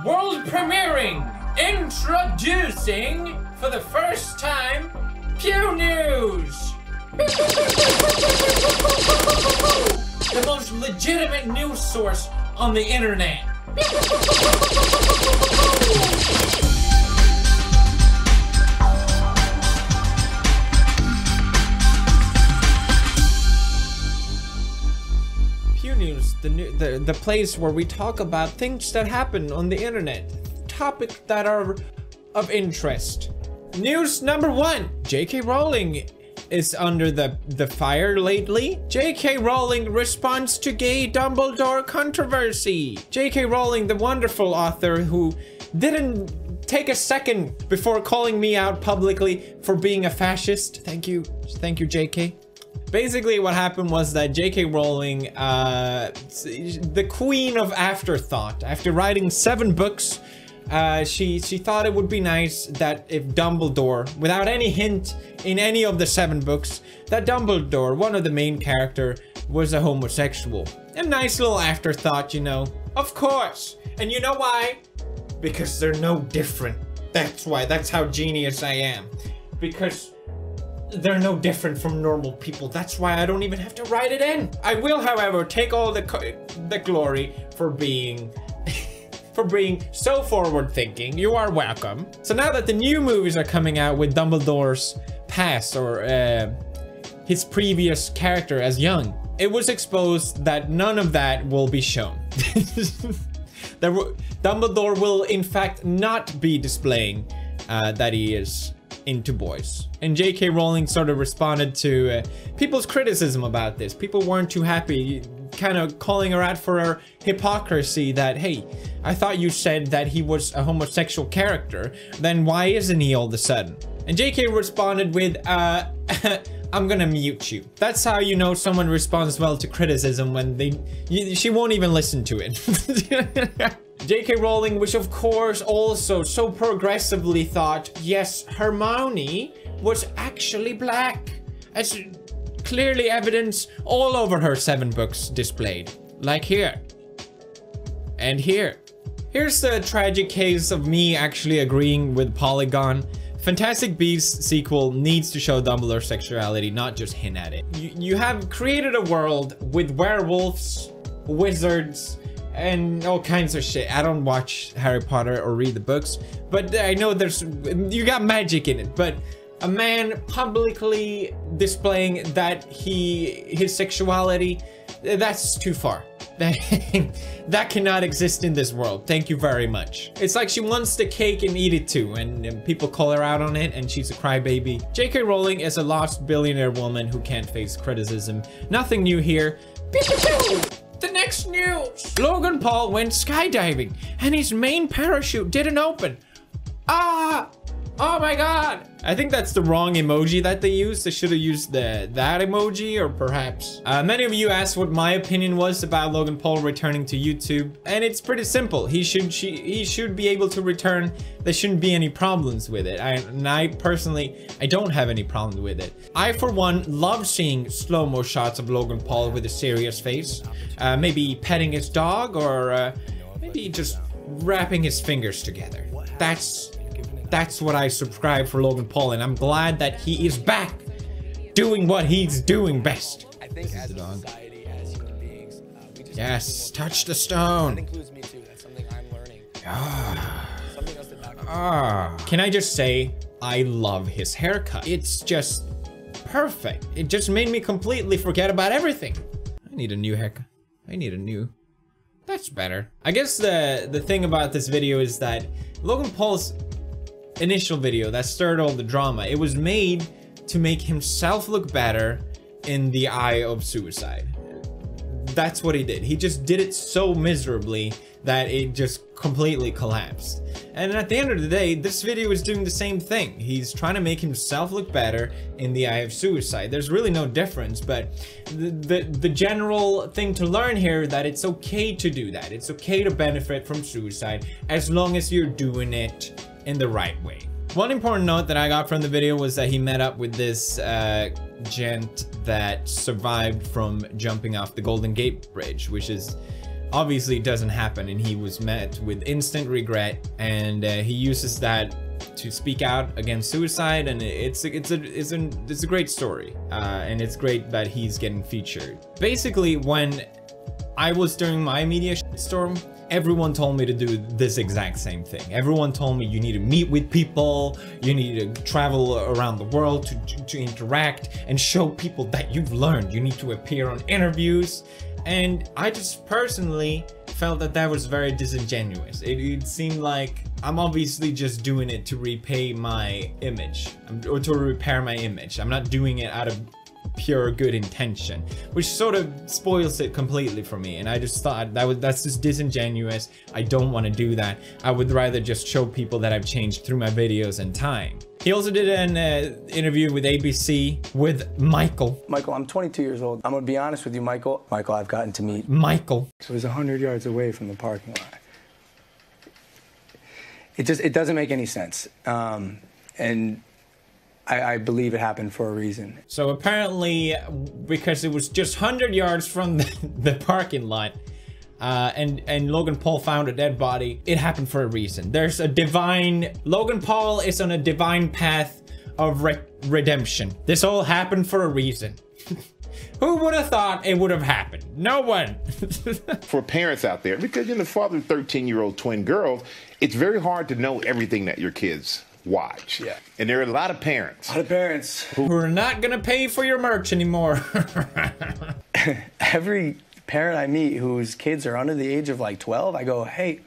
World premiering, introducing for the first time, Pew News. The most legitimate news source on the internet. Pew News, the place where we talk about things that happen on the internet, topics that are of interest. News number 1: J.K. Rowling is under the fire lately. J.K. Rowling responds to gay Dumbledore controversy. J.K. Rowling, the wonderful author who didn't take a second before calling me out publicly for being a fascist. Thank you, J.K. Basically, what happened was that J.K. Rowling, the queen of afterthought, after writing 7 books, she thought it would be nice that if Dumbledore, without any hint in any of the 7 books, that Dumbledore, one of the main character, was a homosexual. A nice little afterthought, you know. Of course. And you know why? Because they're no different. That's why. That's how genius I am. Because they're no different from normal people. That's why I don't even have to write it in. I will, however, take all the glory for being so forward-thinking. You are welcome. So now that the new movies are coming out with Dumbledore's past, or his previous character as young, it was exposed that none of that will be shown. Dumbledore will in fact not be displaying that he is into boys. And J.K. Rowling sort of responded to people's criticism about this. People weren't too happy, kind of calling her out for her hypocrisy that, hey, I thought you said that he was a homosexual character, then why isn't he all of a sudden? And J.K. responded with, I'm gonna mute you. That's how you know someone responds well to criticism, when she won't even listen to it. J.K. Rowling, which of course also so progressively thought, yes, Hermione was actually black, as clearly evidence all over her 7 books displayed. Like here. And here. Here's the tragic case of me actually agreeing with Polygon. Fantastic Beasts sequel needs to show Dumbledore's sexuality, not just hint at it. You have created a world with werewolves, wizards, and all kinds of shit. I don't watch Harry Potter or read the books, but I know you got magic in it. But a man publicly displaying that his sexuality, that's too far. That cannot exist in this world. Thank you very much. It's like she wants the cake and eat it too, and people call her out on it, and she's a crybaby. J.K. Rowling is a lost billionaire woman who can't face criticism. Nothing new here. The next news! Logan Paul went skydiving, and his main parachute didn't open. Ah! Oh my god! I think that's the wrong emoji that they used. They should have used that emoji, or perhaps. Many of you asked what my opinion was about Logan Paul returning to YouTube, and it's pretty simple. He should be able to return. There shouldn't be any problems with it. I personally, I don't have any problem with it. I, for one, love seeing slow-mo shots of Logan Paul with a serious face. Maybe petting his dog, or maybe just wrapping his fingers together. That's what I subscribe for Logan Paul, and I'm glad that he is back doing what he's doing best. I think as a society, as human beings, we just yes, touch the stone. That includes me too. That's something I'm learning. Something else that Can I just say, I love his haircut. It's just perfect. It just made me completely forget about everything. I need a new haircut. That's better. I guess the thing about this video is that Logan Paul's initial video that stirred all the drama, it was made to make himself look better in the eye of suicide. That's what he did. He just did it so miserably that it just completely collapsed. And at the end of the day, this video is doing the same thing. He's trying to make himself look better in the eye of suicide. There's really no difference, but the general thing to learn here, that it's okay to do that. It's okay to benefit from suicide as long as you're doing it in the right way. One important note that I got from the video was that he met up with this gent that survived from jumping off the Golden Gate Bridge, which is Obviously it doesn't happen, and he was met with instant regret, and he uses that to speak out against suicide, and it's a great story, and it's great that he's getting featured. Basically, when I was during my media storm, everyone told me to do this exact same thing. Everyone told me you need to meet with people, you need to travel around the world to interact and show people that you've learned. You need to appear on interviews. And I just personally felt that that was very disingenuous. It seemed like I'm obviously just doing it to repay my image, or to repair my image. I'm not doing it out of pure good intention, which sort of spoils it completely for me. And I just thought that's just disingenuous. I don't want to do that. I would rather just show people that I've changed through my videos and time. He also did an interview with ABC with Michael. Michael, I'm 22 years old. I'm gonna be honest with you, Michael. Michael, I've gotten to meet Michael. So it was 100 yards away from the parking lot. It doesn't make any sense. And I believe it happened for a reason. So apparently, because it was just 100 yards from the parking lot, and Logan Paul found a dead body, it happened for a reason. There's a divine... Logan Paul is on a divine path of redemption. This all happened for a reason. Who would have thought it would have happened? No one. For parents out there, because you're the father of 13-year-old twin girls, it's very hard to know everything that your kids watch. Yeah. And there are a lot of parents. Who are not gonna pay for your merch anymore. Every parent I meet whose kids are under the age of like 12, I go, hey,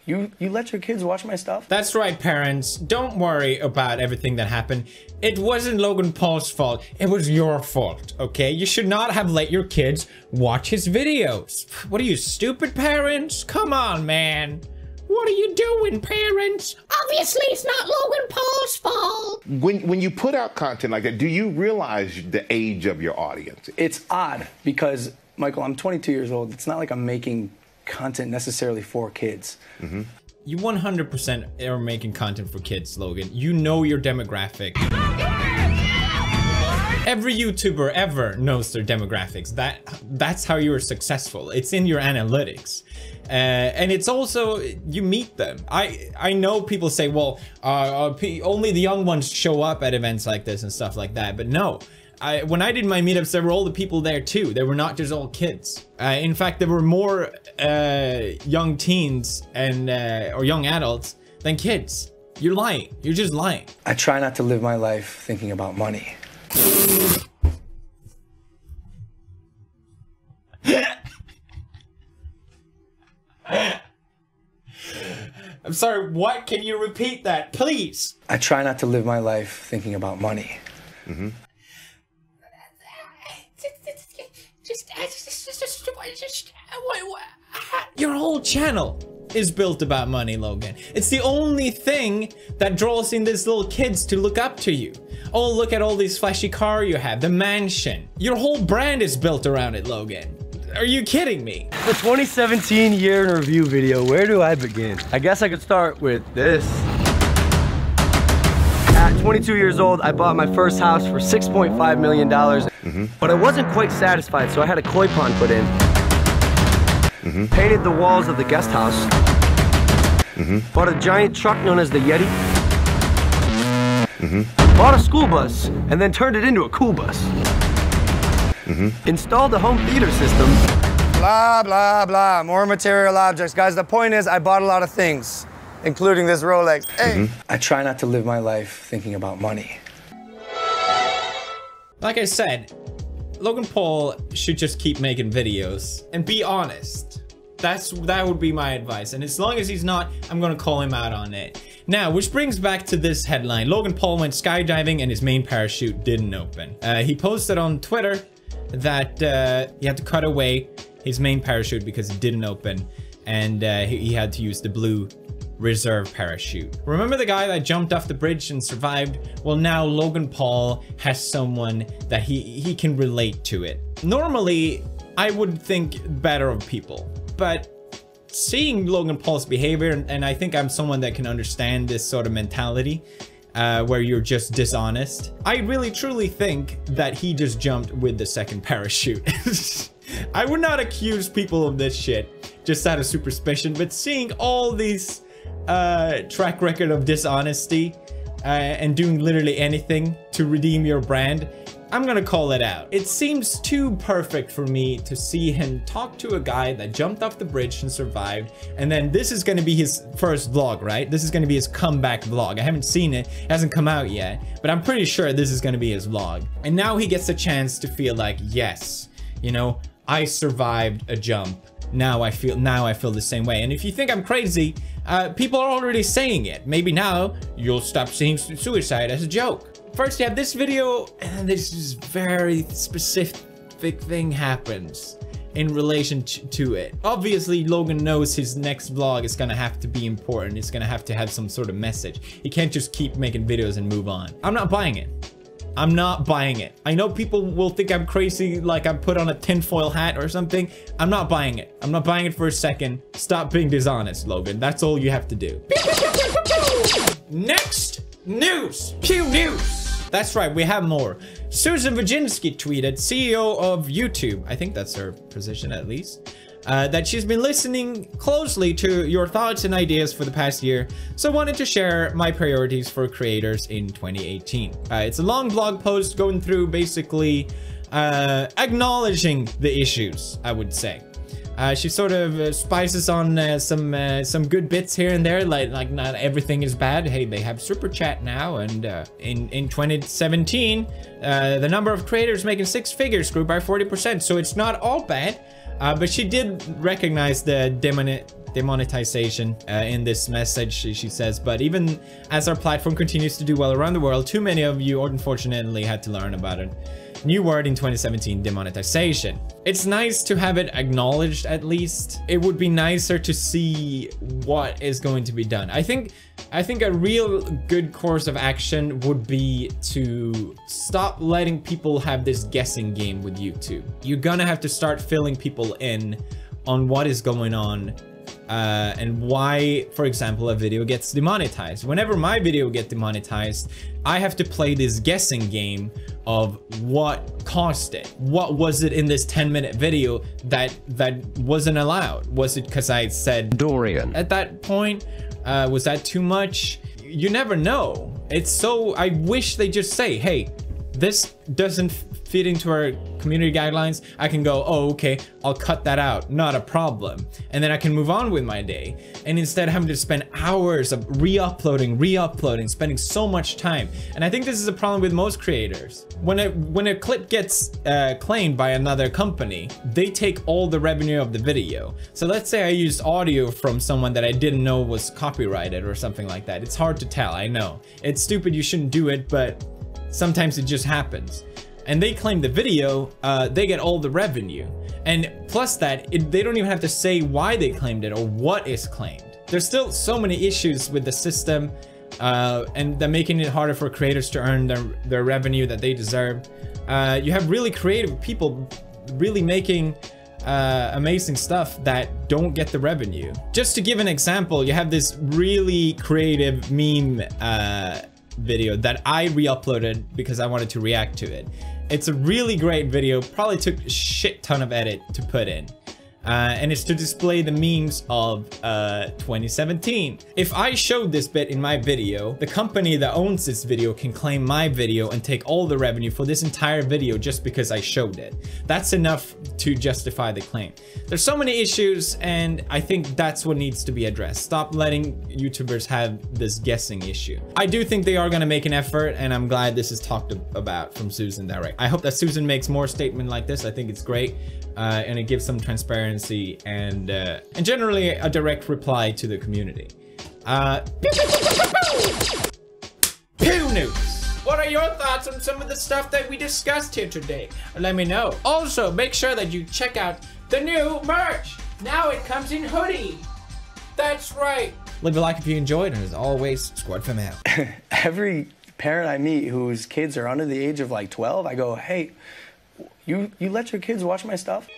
you let your kids watch my stuff? That's right, parents. Don't worry about everything that happened. It wasn't Logan Paul's fault. It was your fault, okay? You should not have let your kids watch his videos. What are you, stupid parents? Come on, man. What are you doing, parents? Obviously, it's not Logan Paul's fault. When you put out content like that, do you realize the age of your audience? It's odd because, Michael, I'm 22 years old. It's not like I'm making content necessarily for kids. Mm-hmm. You 100% are making content for kids, Logan. You know your demographic. Every YouTuber ever knows their demographics. That's how you're successful. It's in your analytics. And it's also, you meet them. I know people say, well, only the young ones show up at events like this and stuff like that. But no, when I did my meetups, there were all the people there too. They were not just all kids. In fact, there were more young teens and or young adults than kids. You're lying. You're just lying. I try not to live my life thinking about money. I'm sorry, what? Can you repeat that, please? I try not to live my life thinking about money. Mm-hmm. Your whole channel is built about money, Logan. It's the only thing that draws in these little kids to look up to you. Oh, look at all these flashy cars you have, the mansion. Your whole brand is built around it, Logan. Are you kidding me? The 2017 year in review video, where do I begin? I guess I could start with this. At 22 years old, I bought my first house for $6.5 million. Mm-hmm. But I wasn't quite satisfied, so I had a koi pond put in. Mm-hmm. Painted the walls of the guest house. Mm-hmm. Bought a giant truck known as the Yeti. Mm-hmm. Bought a school bus, and then turned it into a cool bus. Mm-hmm. Installed a home theater system. Blah, blah, blah. More material objects. Guys, the point is I bought a lot of things, including this Rolex. Hey. I try not to live my life thinking about money. Like I said, Logan Paul should just keep making videos and be honest. That would be my advice. And as long as he's not, I'm gonna call him out on it. Now, which brings back to this headline. Logan Paul went skydiving and his main parachute didn't open. He posted on Twitter that he had to cut away his main parachute because it didn't open, and he had to use the blue reserve parachute. Remember the guy that jumped off the bridge and survived? Well, now Logan Paul has someone that he can relate to it. Normally, I would think better of people, but seeing Logan Paul's behavior, and I think I'm someone that can understand this sort of mentality, where you're just dishonest. I really truly think that he just jumped with the second parachute. I would not accuse people of this shit just out of superstition, but seeing all these track record of dishonesty and doing literally anything to redeem your brand, I'm gonna call it out. It seems too perfect for me to see him talk to a guy that jumped off the bridge and survived, and then this is gonna be his first vlog, right? This is gonna be his comeback vlog. I haven't seen it, it hasn't come out yet, but I'm pretty sure this is gonna be his vlog. And now he gets a chance to feel like, yes, you know, I survived a jump. Now I feel the same way. And if you think I'm crazy, people are already saying it. Maybe now you'll stop seeing suicide as a joke. First, you have this video, and this is very specific thing happens in relation to it. Obviously, Logan knows his next vlog is gonna have to be important. It's gonna have to have some sort of message. He can't just keep making videos and move on. I'm not buying it. I'm not buying it. I know people will think I'm crazy, like I put on a tinfoil hat or something. I'm not buying it. I'm not buying it for a second. Stop being dishonest, Logan. That's all you have to do. Next news. Pew news. That's right, we have more. Susan Wojcicki tweeted, CEO of YouTube, I think that's her position at least, that she's been listening closely to your thoughts and ideas for the past year, so wanted to share my priorities for creators in 2018. It's a long blog post going through basically acknowledging the issues, I would say. She sort of spices on some good bits here and there, like not everything is bad. Hey, they have super chat now, and in 2017, the number of creators making 6 figures grew by 40%, so it's not all bad. But she did recognize the demonetization in this message. She says, but even as our platform continues to do well around the world, too many of you unfortunately had to learn about it. New word in 2017, demonetization. It's nice to have it acknowledged at least. It would be nicer to see what is going to be done. I think a real good course of action would be to stop letting people have this guessing game with YouTube. You're gonna have to start filling people in on what is going on and why, for example, a video gets demonetized. Whenever my video gets demonetized, I have to play this guessing game of what caused it. What was it in this 10-minute video that wasn't allowed? Was it because I said Dorian at that point? Was that too much? You never know. It's so, I wish they just say, hey, this doesn't fit into our community guidelines. I can go, oh, okay, I'll cut that out, not a problem. And then I can move on with my day. And instead of having to spend hours of re-uploading, spending so much time. And I think this is a problem with most creators. When a clip gets claimed by another company, they take all the revenue of the video. So let's say I used audio from someone that I didn't know was copyrighted or something like that. It's hard to tell, I know. It's stupid, you shouldn't do it, but sometimes it just happens. And they claim the video, they get all the revenue. And plus that, they don't even have to say why they claimed it or what is claimed. There's still so many issues with the system, and they're making it harder for creators to earn their revenue that they deserve. You have really creative people really making amazing stuff that don't get the revenue. Just to give an example, you have this really creative meme video that I re-uploaded because I wanted to react to it. It's a really great video, probably took a shit ton of edit to put in. And it's to display the memes of 2017. If I showed this bit in my video, the company that owns this video can claim my video and take all the revenue for this entire video just because I showed it. That's enough to justify the claim. There's so many issues, and I think that's what needs to be addressed. Stop letting YouTubers have this guessing issue. I do think they are gonna make an effort, and I'm glad this is talked about from Susan direct. I hope that Susan makes more statement like this. I think it's great. And it gives some transparency and generally a direct reply to the community. Pew news! What are your thoughts on some of the stuff that we discussed here today? Let me know. Also, make sure that you check out the new merch. Now it comes in hoodie. That's right. Leave a like if you enjoyed, and as always, Squad Fam out. Every parent I meet whose kids are under the age of like 12, I go, hey, you let your kids watch my stuff?